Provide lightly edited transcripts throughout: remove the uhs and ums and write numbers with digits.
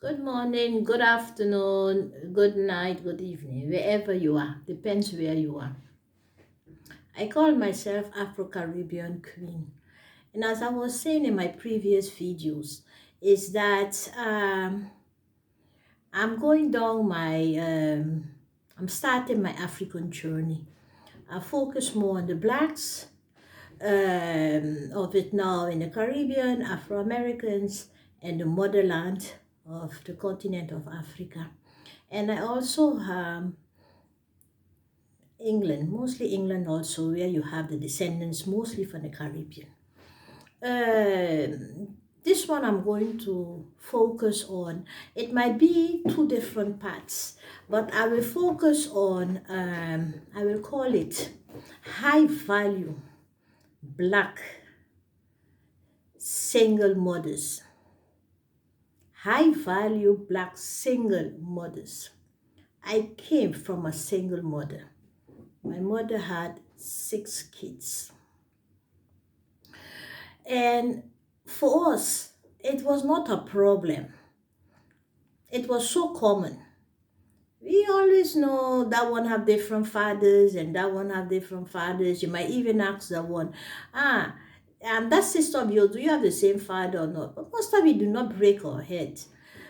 Good morning, good afternoon, good night, good evening, wherever you are. Depends where you are. I call myself Afro-Caribbean Queen. And as I was saying in my previous videos, is that I'm going down I'm starting my African journey. I focus more on the blacks of it now in the Caribbean, Afro-Americans, and the motherland of the continent of Africa. And I also England, mostly England also, where you have the descendants mostly from the Caribbean. This one I'm going to focus on. It might be two different parts, but I will focus on, I will call it high value black single mothers. High value black single mothers. I came from a single mother. My mother had 6 kids. And for us, it was not a problem. It was so common. We always know that one have different fathers and that one have different fathers. You might even ask that one, and that sister of yours, do you have the same father or not? But most of it do not break our head.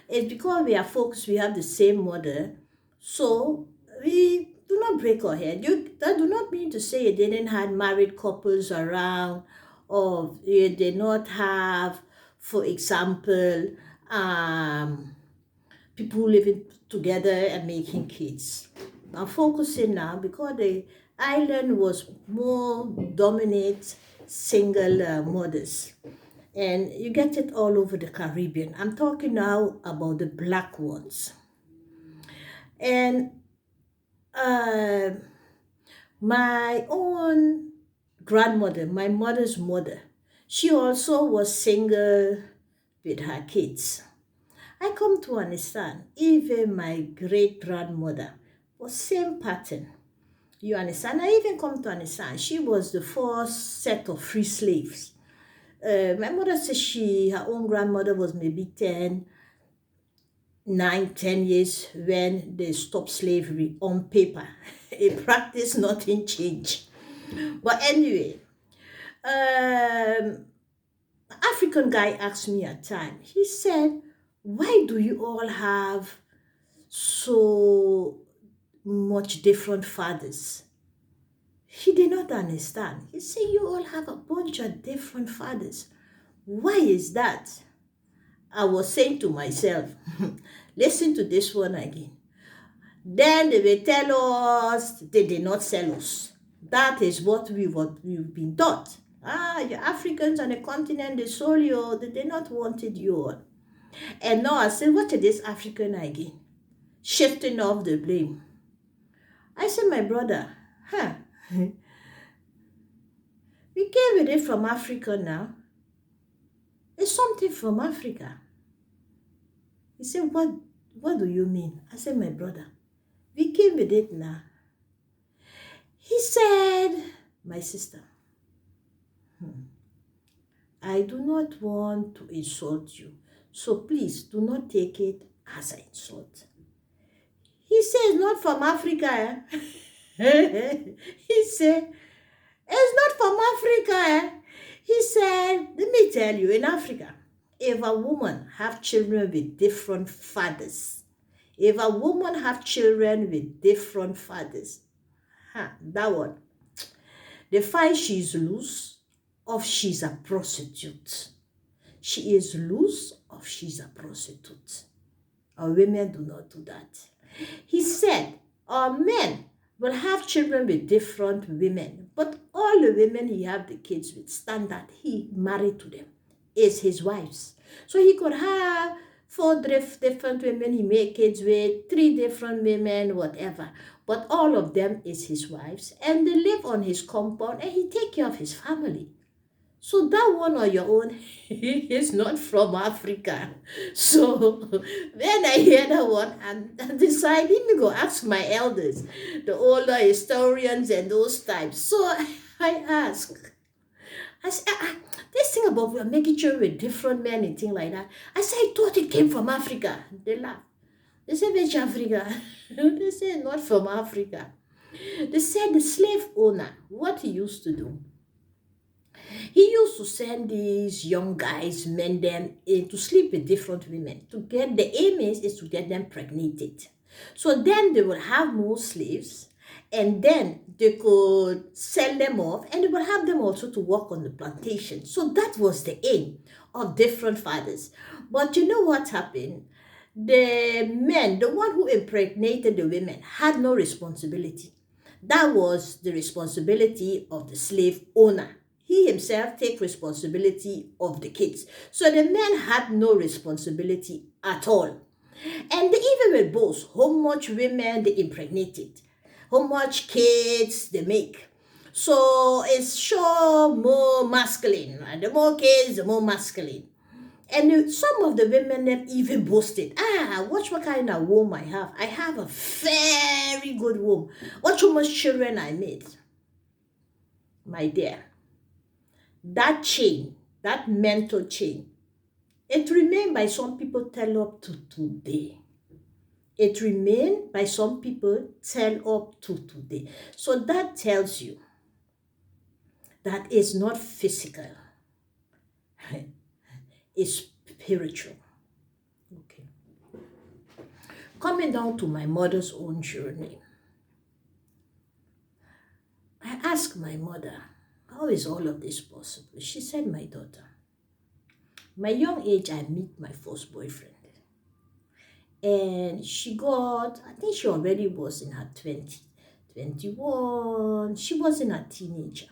It's because we are focused, we have the same mother. So we do not break our head. That do not mean to say you didn't have married couples around or you did not have, for example, people living together and making kids. I'm focusing now because the island was more dominate single mothers. And you get it all over the Caribbean. I'm talking now about the black ones. And uh, my own grandmother, my mother's mother, she also was single with her kids. I come to understand, even my great grandmother was same pattern. You understand? I even come to understand she was the first set of free slaves. My mother says her own grandmother was maybe 10 years when they stopped slavery on paper. In practice, nothing changed. But anyway, um, African guy asked me at time. He said, "Why do you all have so much different fathers?" He did not understand. He said, "You all have a bunch of different fathers. Why is that?" I was saying to myself, listen to this one again. Then they will tell us they did not sell us. That is what we've been taught. You Africans on the continent, they sold you, they did not wanted you all. And now I said, what is this African again? Shifting off the blame. I said, my brother, we came with it from Africa now. It's something from Africa. He said, what do you mean? I said, my brother, we came with it now. He said, my sister, I do not want to insult you. So please do not take it as an insult. He says, not from Africa. He said, it's not from Africa. He said, let me tell you, in Africa, if a woman have children with different fathers, if a woman have children with different fathers, that one, they find she's loose or she's a prostitute. She is loose or she's a prostitute. Our women do not do that. He said, our men will have children with different women, but all the women he have the kids with, standard, he married to them, is his wives. So he could have four different women he made kids with, 3 different women, whatever. But all of them is his wives, and they live on his compound, and he take care of his family. So that one on your own is not from Africa. So when I hear that one, I decide, let me go ask my elders, the older historians and those types. So I ask, I said, this thing about we are making children with different men and things like that. I said, I thought it came from Africa. They laughed. They said, which Africa? They said, not from Africa. They said the slave owner, what he used to do, he used to send these young guys, men them in to sleep with different women. To get the aim is to get them pregnated. So then they would have more slaves, and then they could sell them off, and they would have them also to work on the plantation. So that was the aim of different fathers. But you know what happened? The men, the one who impregnated the women, had no responsibility. That was the responsibility of the slave owner. He himself take responsibility of the kids. So the men had no responsibility at all. And they even will boast how much women they impregnated, how much kids they make. So it's sure more masculine. Right? The more kids, the more masculine. And some of the women them even boasted, watch what kind of womb I have. I have a very good womb. Watch how much children I made. My dear, that chain, that mental chain, it remains by some people tell up to today. It remains by some people tell up to today. So that tells you that it's not physical, it's spiritual. Okay. Coming down to my mother's own journey, I asked my mother, how is all of this possible? She said, my daughter, my young age, I meet my first boyfriend. And she got, I think she already was in her 20, 21. She wasn't a teenager.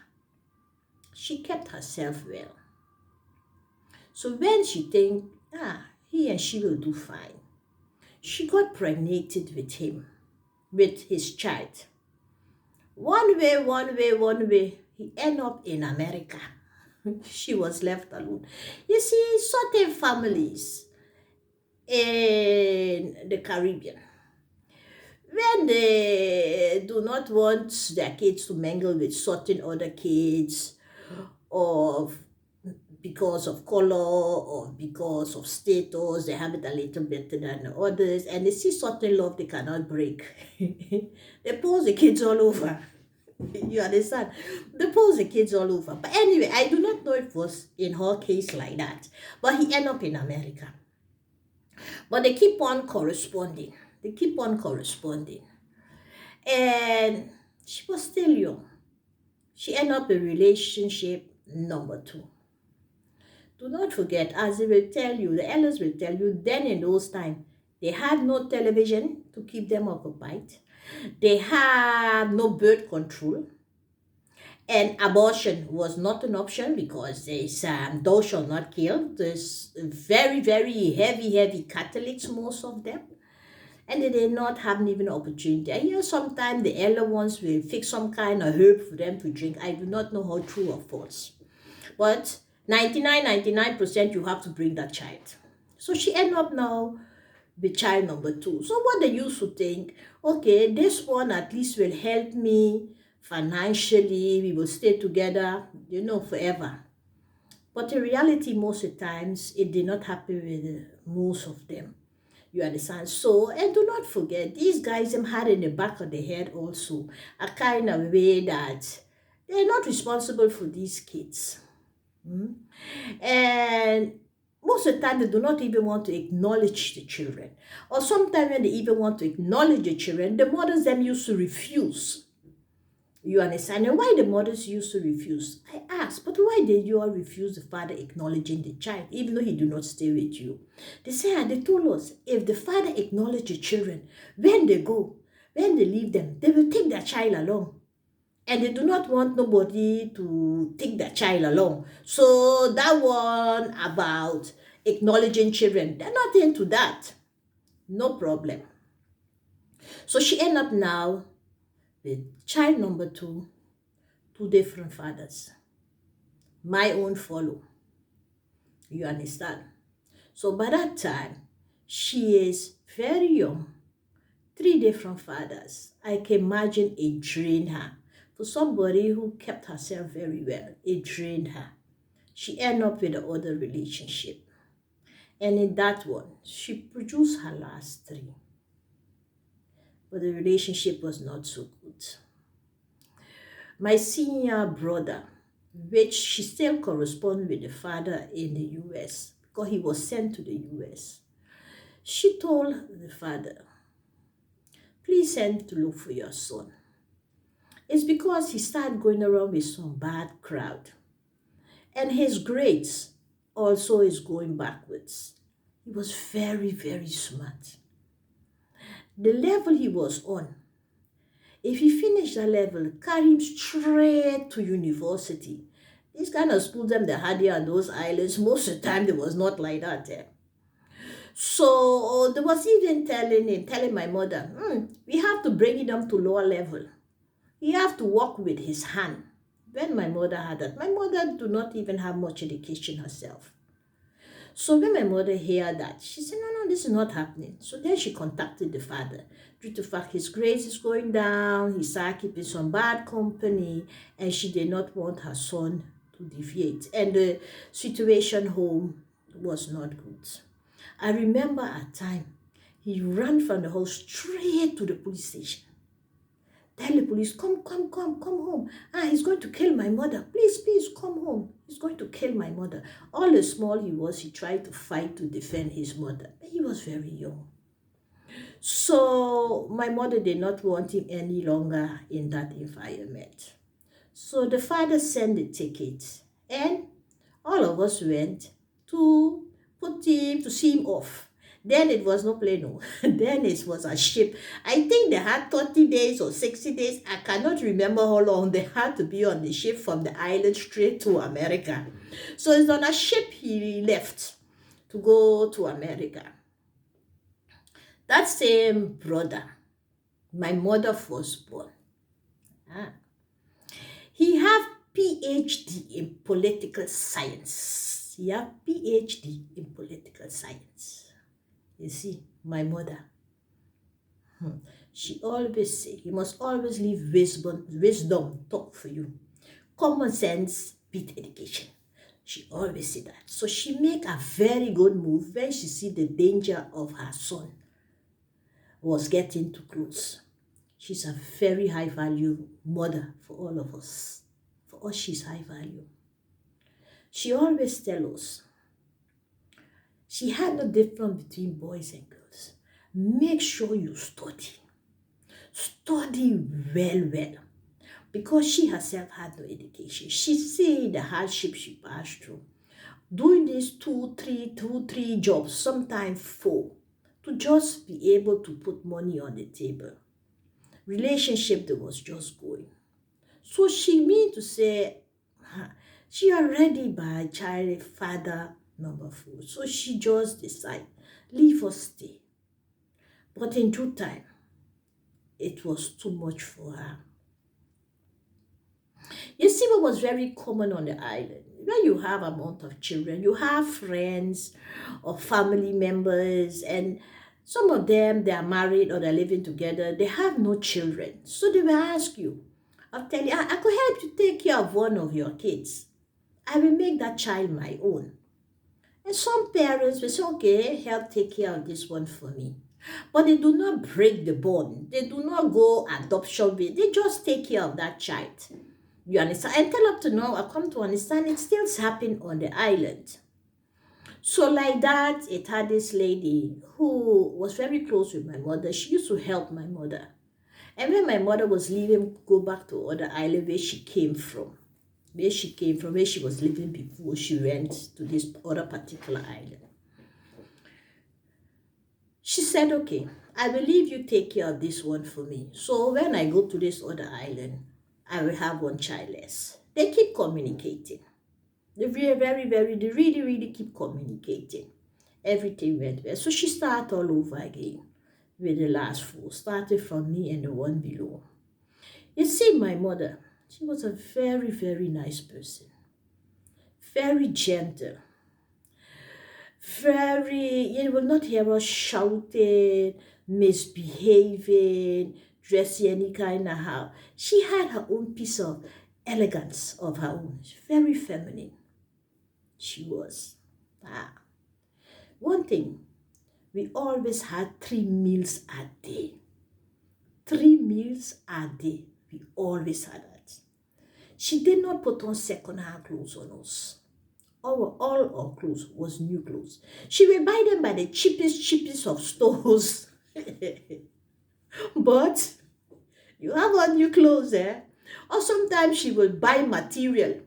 She kept herself well. So when she think, he and she will do fine, she got pregnated with him, with his child. One way, he ended up in America. She was left alone. You see, certain families in the Caribbean, when they do not want their kids to mingle with certain other kids, or because of color or because of status, they have it a little better than others, and they see certain love they cannot break. They pose the kids all over. You understand? They pose the kids all over. But anyway, I do not know if it was in her case like that. But he ended up in America. But they keep on corresponding. They keep on corresponding. And she was still young. She ended up in relationship number 2. Do not forget, as they will tell you, the elders will tell you, then in those times, they had no television to keep them occupied. They had no birth control. And abortion was not an option because there's thou shalt not kill. There's very, very heavy Catholics, most of them. And they did not have even opportunity. I hear sometimes the elder ones will fix some kind of herb for them to drink. I do not know how true or false. But 99% you have to bring that child. So she ended up now with child number 2. So what they used to think, okay, this one at least will help me financially, we will stay together, forever. But in reality, most of the times, it did not happen with most of them. You understand? So, and do not forget, these guys had in the back of the head also a kind of way that they're not responsible for these kids. And most of the time, they do not even want to acknowledge the children. Or sometimes when they even want to acknowledge the children, the mothers them used to refuse. You understand? And why the mothers used to refuse? I asked, but why did you all refuse the father acknowledging the child, even though he do not stay with you? They said, they told us, if the father acknowledge the children, when they go, when they leave them, they will take their child along. And they do not want nobody to take their child along. So that one about acknowledging children, they're not into that. No problem. So she ended up now with child number 2, 2 different fathers. My own follow. You understand? So by that time, she is very young. 3 different fathers. I can imagine it drained her. For somebody who kept herself very well, it drained her. She ended up with another relationship. And in that one, she produced her last three. But the relationship was not so good. My senior brother, which she still corresponds with the father in the US, because he was sent to the US. She told the father, please send to look for your son. It's because he started going around with some bad crowd. And his grades also is going backwards. He was very, very smart. The level he was on, if he finished that level, carry him straight to university. These kind of schools, them they had here on those islands, most of the time it was not like that. So there was even telling my mother, we have to bring him down to lower level. He have to work with his hand. When my mother had that, my mother do not even have much education herself. So when my mother heard that, she said, no, this is not happening. So then she contacted the father. Due to the fact his grades is going down, he started keeping some bad company, and she did not want her son to deviate. And the situation home was not good. I remember at time, he ran from the house straight to the police station. Tell the police, come home. He's going to kill my mother. Please, come home. He's going to kill my mother. All the small he was, he tried to fight to defend his mother. He was very young. So my mother did not want him any longer in that environment. So the father sent the ticket, and all of us went to to see him off. Then it was no plane, no. Then it was a ship. I think they had 30 days or 60 days. I cannot remember how long they had to be on the ship from the island straight to America. So it's on a ship he left to go to America. That same brother, my mother firstborn, he have PhD in political science. He have PhD in political science. You see, my mother, she always say, you must always leave wisdom talk for you. Common sense beat education. She always say that. So she make a very good move when she see the danger of her son was getting too close. She's a very high value mother for all of us. For us, she's high value. She always tell us, she had no difference between boys and girls. Make sure you study. Study well. Because she herself had no education. She see the hardship she passed through. Doing these two, three jobs, sometimes 4, to just be able to put money on the table. Relationship that was just going. So she mean to say, she already by child father number 4. So she just decide, leave us stay. But in due time, it was too much for her. You see what was very common on the island. When you have amount of children, you have friends or family members, and some of them, they are married or they're living together. They have no children. So they will ask you, I'll tell you, I could help you take care of one of your kids. I will make that child my own. And some parents will say, okay, help take care of this one for me. But they do not break the bond. They do not go adoption with. They just take care of that child. You understand? Until up to now, I come to understand it still happening on the island. So like that, it had this lady who was very close with my mother. She used to help my mother. And when my mother was leaving, go back to other island where she came from, where she was living before she went to this other particular island. She said, okay, I believe you take care of this one for me. So when I go to this other island, I will have one child less. They keep communicating. They really keep communicating. Everything went well. So she started all over again with the last 4, started from me and the one below. You see, my mother, she was a very nice person. Very gentle. You will not hear her shouting, misbehaving, dressing any kind of how. She had her own piece of elegance of her own. Very feminine. She was. Ah. One thing, we always had 3 meals a day. 3 meals a day. We always had that. She did not put on second-hand clothes on us. All our clothes was new clothes. She will buy them by the cheapest of stores. But you have on new clothes, eh? Or sometimes she will buy material.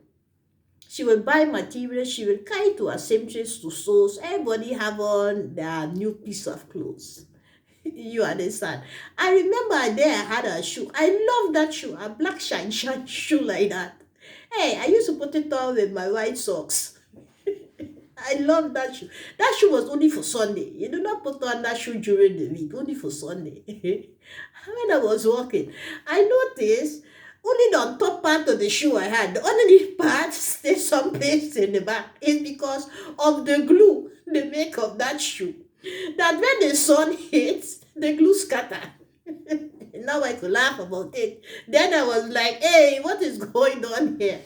She will buy material, she will carry to her seamstress to stores. Everybody have on their new piece of clothes. You understand? I remember there I had a shoe. I love that shoe, a black shine shoe like that. Hey, I used to put it on with my white socks. I love that shoe. That shoe was only for Sunday. You do not put on that shoe during the week, only for Sunday. When I was walking, I noticed only the on top part of the shoe I had, the underneath part stayed someplace in the back. It's because of the glue they make of that shoe. That when the sun hits, the glue scatter. Now I could laugh about it. Then I was like, hey, what is going on here?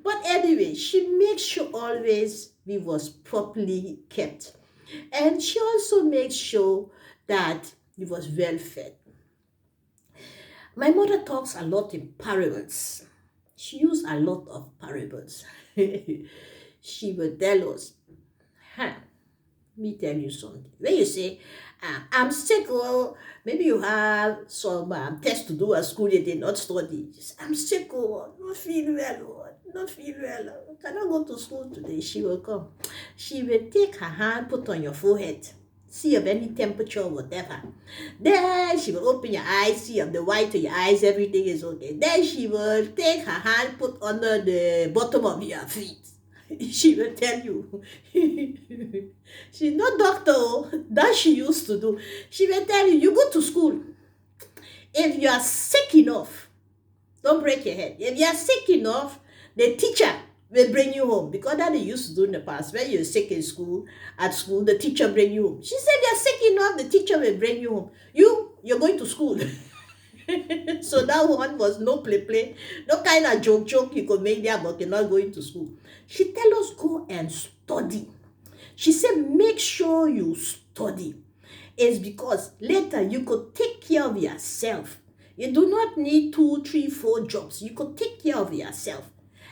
But anyway, she makes sure always we was properly kept. And she also makes sure that we was well fed. My mother talks a lot in parables. She used a lot of parables. She will tell us, huh, me tell you something. When you say, I'm sick, or maybe you have some test to do at school, you did not study. Just, I'm sick, or not feel well, or not feel well. Cannot go to school today. She will come. She will take her hand, put on your forehead, see of any temperature or whatever. Then she will open your eyes, see of the white of your eyes, everything is okay. Then she will take her hand, put under the bottom of your feet. She will tell you. She's not doctor, that she used to do. She will tell you, you go to school. If you are sick enough, don't break your head. If you are sick enough, the teacher will bring you home. Because that they used to do in the past. When you're sick in school, at school, the teacher bring you home. She said, you're sick enough, the teacher will bring you home. You're going to school. So that one was no play, no kind of joke you could make there, but you're not going to school. She tell us go and study. She said make sure you study. It's because later you could take care of yourself. You do not need 2, 3, 4 jobs. You could take care of yourself.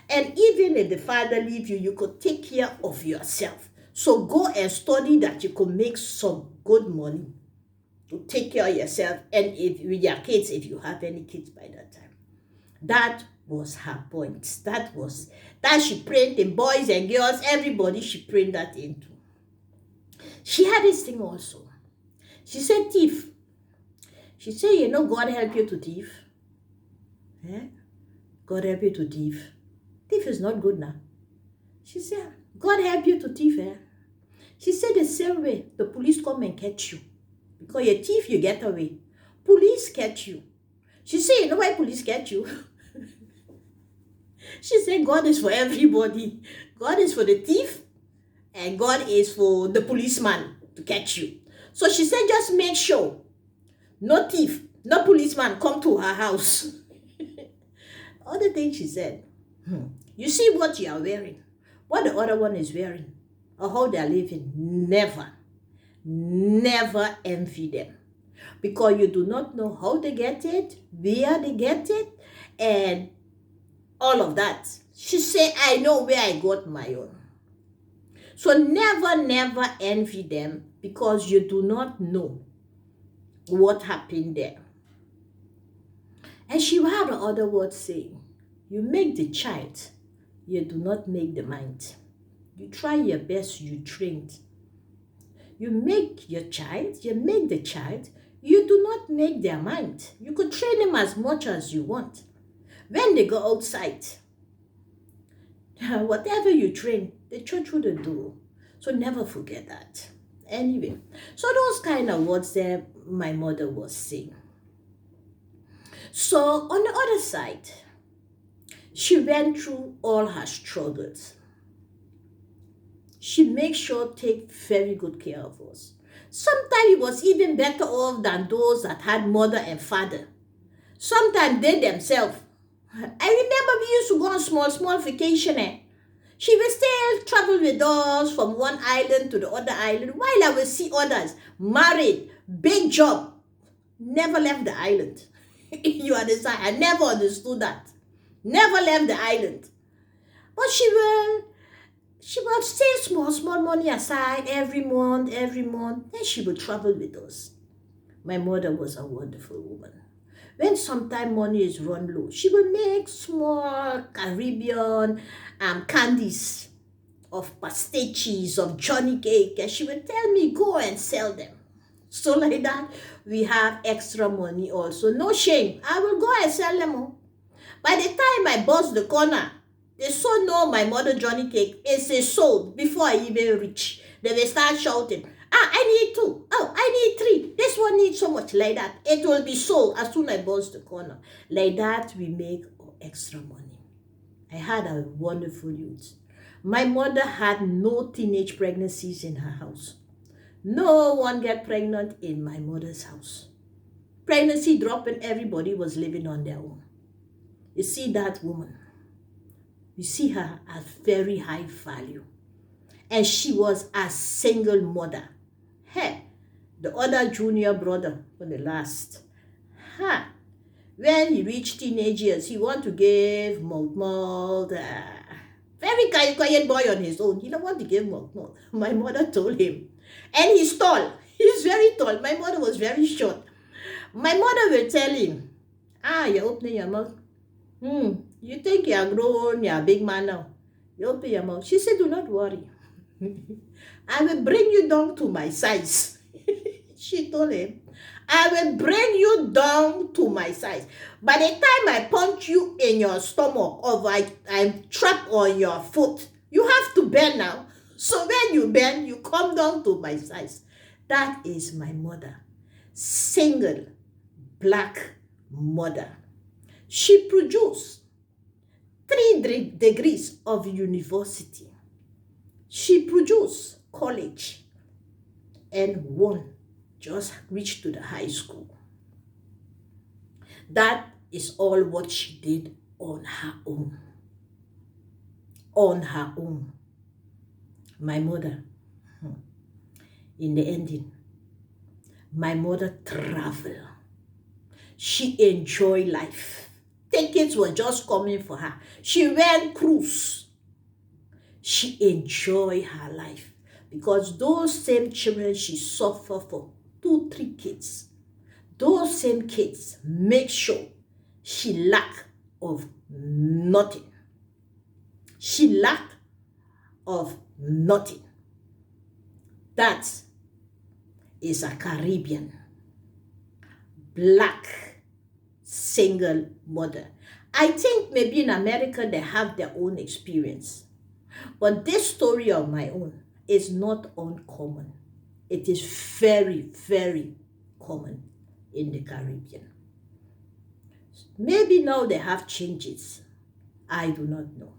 And even if the father leave you, you could take care of yourself. So go and study that you could make some good money to take care of yourself, and if with your kids, if you have any kids by that time. That was her point. That she prayed in boys and girls, everybody she prayed that into. She had this thing also. She said thief. She said, God help you to thief. God help you to thief. Thief is not good now. She said, God help you to thief. She said the same way the police come and catch you. Because you're thief, you get away. Police catch you. She said, you know why police catch you? She said, God is for everybody. God is for the thief, and God is for the policeman to catch you. So she said, just make sure no thief, no policeman come to her house. Other thing she said, you see what you are wearing, what the other one is wearing, or how they are living. Never envy them, because you do not know how they get it, where they get it, and all of that. She said, I know where I got my own. So never envy them, because you do not know what happened there. And she had the other word saying, you make the child, you do not make the mind. You try your best, you trained. You make your child, you make the child, you do not make their mind. You could train them as much as you want. When they go outside, whatever you train, the church wouldn't do. So never forget that. Anyway, so those kind of words there my mother was saying. So on the other side, she went through all her struggles. She makes sure take very good care of us. Sometimes it was even better off than those that had mother and father. Sometimes they themselves. I remember we used to go on small vacation. She will still travel with us from one island to the other island, while I will see others married, big job, never left the island. You understand? I never understood that. Never left the island. But she will save small money aside every month, then she will travel with us. My mother was a wonderful woman. When sometime money is run low, she will make small Caribbean candies of pastiches, of Johnny cake, and she will tell me, go and sell them. So like that, we have extra money also. No shame. I will go and sell them all. By the time I bust the corner, they so know my mother Johnny cake is a sold before I even reach. They will start shouting, I need 2. Oh, I need 3. This one needs so much. Like that. It will be sold as soon as I bust the corner. Like that, we make extra money. I had a wonderful youth. My mother had no teenage pregnancies in her house. No one get pregnant in my mother's house. Pregnancy dropping, everybody was living on their own. You see that woman. You see her as very high value. And she was a single mother. Hey, the other junior brother for the last. When he reached teenage years, he want to give malt. Very quiet boy on his own. He don't want to give malt. My mother told him. And he's tall. He's very tall. My mother was very short. My mother will tell him, you're opening your mouth. You think you're grown, you're a big man now. You open your mouth. She said, do not worry. I will bring you down to my size. She told him, I will bring you down to my size. By the time I punch you in your stomach or I trap on your foot, you have to bend now. So when you bend, you come down to my size. That is my mother. Single, black mother. She produced 3 degrees of university. She produced college, and 1 just reached to the high school. That is all what she did on her own. On her own. My mother, in the ending, my mother traveled. She enjoyed life. Tickets were just coming for her. She went cruise. She enjoyed her life because those same children she suffered for 2, 3 kids, those same kids make sure she lack of nothing. She lack of nothing. That is a Caribbean, black, single mother. I think maybe in America they have their own experience. But this story of my own is not uncommon. It is very, very common in the Caribbean. Maybe now they have changes. I do not know.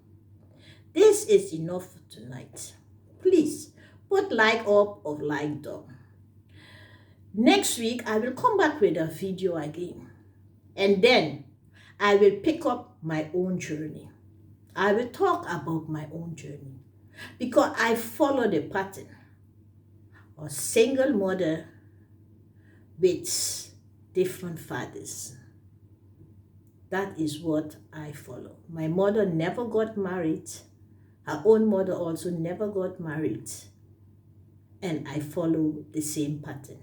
This is enough for tonight. Please put like up or like down. Next week, I will come back with a video again. And then I will pick up my own journey. I will talk about my own journey because I follow the pattern of single mother with different fathers. That is what I follow. My mother never got married. Her own mother also never got married. And I follow the same pattern.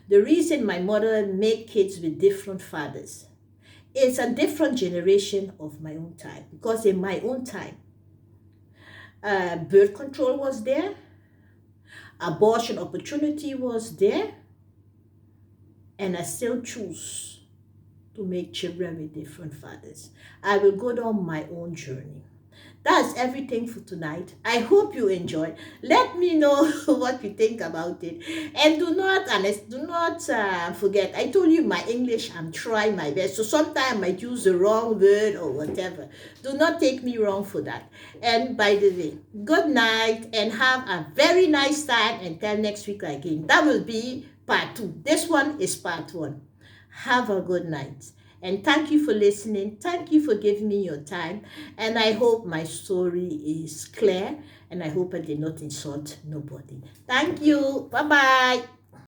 The reason my mother made kids with different fathers, it's a different generation of my own time. Because in my own time, birth control was there. Abortion opportunity was there. And I still choose to make children with different fathers. I will go down my own journey. That's everything for tonight. I hope you enjoyed. Let me know what you think about it. And do not forget, I told you my English, I'm trying my best. So sometimes I might use the wrong word or whatever. Do not take me wrong for that. And by the way, good night and have a very nice time until next week again. That will be part 2. This one is part 1. Have a good night And thank you for listening. Thank you for giving me your time. And I hope my story is clear. And I hope I did not insult nobody. Thank you. Bye bye.